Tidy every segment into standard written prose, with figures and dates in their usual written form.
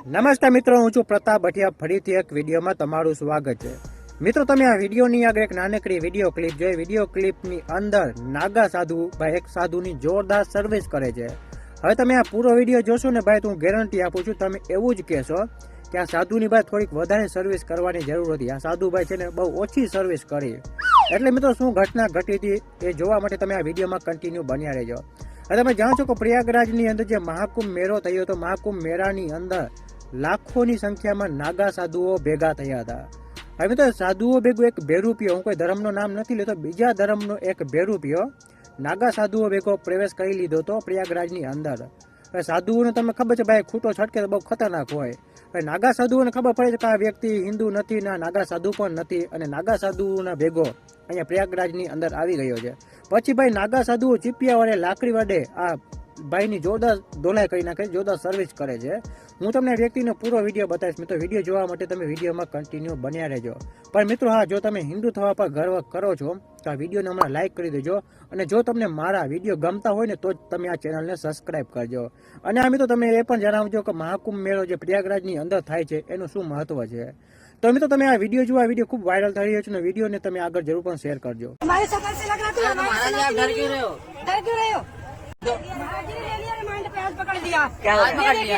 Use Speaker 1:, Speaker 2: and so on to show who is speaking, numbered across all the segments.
Speaker 1: નમસ્તે મિત્રો, હું છું પ્રતાપ ભટિયા. ફરીથી એક વિડીયોમાં તમારું સ્વાગત છે. મિત્રો, તમે આ વિડીયોની આગળ એક નાનકડી વિડીયો ક્લિપ જોઈ. વિડીયો ક્લિપની અંદર નાગા સાધુ ભાઈ એક સાધુની જોરદાર સર્વિસ કરે છે. હવે તમે આ પૂરો વિડીયો જોશો ને ભાઈ, તો હું ગેરંટી આપું છું તમે એવું જ કહેશો કે આ સાધુની ભાઈ થોડીક વધારે સર્વિસ કરવાની જરૂર હતી. આ સાધુભાઈ છે ને બહુ ઓછી સર્વિસ કરી. એટલે મિત્રો શું ઘટના ઘટી હતી એ જોવા માટે તમે આ વિડીયોમાં કન્ટિન્યુ બન્યા રહેજો. હવે તમે જાણો છો કે પ્રયાગરાજની અંદર જે મહાકુંભ મેળો થયો હતો, મહાકુંભ મેળાની અંદર લાખોની સંખ્યામાં નાગા સાધુઓ ભેગા થયા હતા. હવે મિત્રો સાધુઓ ભેગું એક ભેરૂપિયો, હું કોઈ ધર્મનું નામ નથી લેતો, બીજા ધર્મનો એક ભેરૂપિયો નાગા સાધુઓ ભેગો પ્રવેશ કરી લીધો હતો પ્રયાગરાજની અંદર. હવે સાધુઓને તમે ખબર છે ભાઈ, ખૂટો છટકે તો બહુ ખતરનાક હોય. હવે નાગા સાધુઓને ખબર પડે છે કે આ વ્યક્તિ હિન્દુ નથી, ના નાગા સાધુ પણ નથી, અને નાગા સાધુઓના ભેગો અહીંયા પ્રયાગરાજની અંદર આવી ગયો છે. પછી ભાઈ નાગા સાધુઓ ચીપિયા વડે, લાકડી વડે આ ભાઈની જોરદાર ધોલાઈ કરી નાખે, જોરદાર સર્વિસ કરે છે. હું તમને વ્યક્તિનો પૂરો વિડીયો બતાવીશ. મિત્રો, વિડીયો જોવા માટે તમે વિડીયોમાં કન્ટિન્યુ બન્યા રહેજો. પણ મિત્રો હા, જો તમે હિન્દુ થવા પર ગર્વ કરો છો તો આ વિડીયોને હમણાં લાઇક કરી દેજો. અને જો તમને મારા વિડીયો ગમતા હોય ને તો જ તમે આ ચેનલને સબસ્ક્રાઇબ કરજો. અને આ મિત્રો તમે એ પણ જણાવજો કે મહાકુંભ મેળો જે પ્રયાગરાજની અંદર થાય છે એનું શું મહત્વ છે. તો મિત્રો તમે આ વિડીયો જુઓ, આ વિડીયો ખૂબ વાયરલ થઈ રહ્યો છે અને વિડીયોને તમે આગળ જરૂર પણ શેર કરજો.
Speaker 2: पकड़ दिया क्या पकड़ लिया?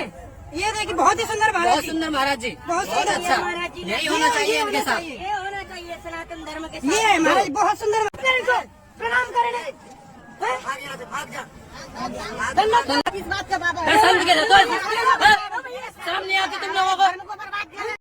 Speaker 2: ये देखिए बहुत ही सुंदर महाराज जी, बहुत सुंदर महाराज जी, बहुत अच्छा महाराज जी, यही होना चाहिए इनके साथ, ये होना चाहिए सनातन धर्म के साथ. ये है महाराज बहुत सुंदर. प्रणाम करें, भाग जा. इस बात का बाबा शर्म नहीं आती तुम लोगों को?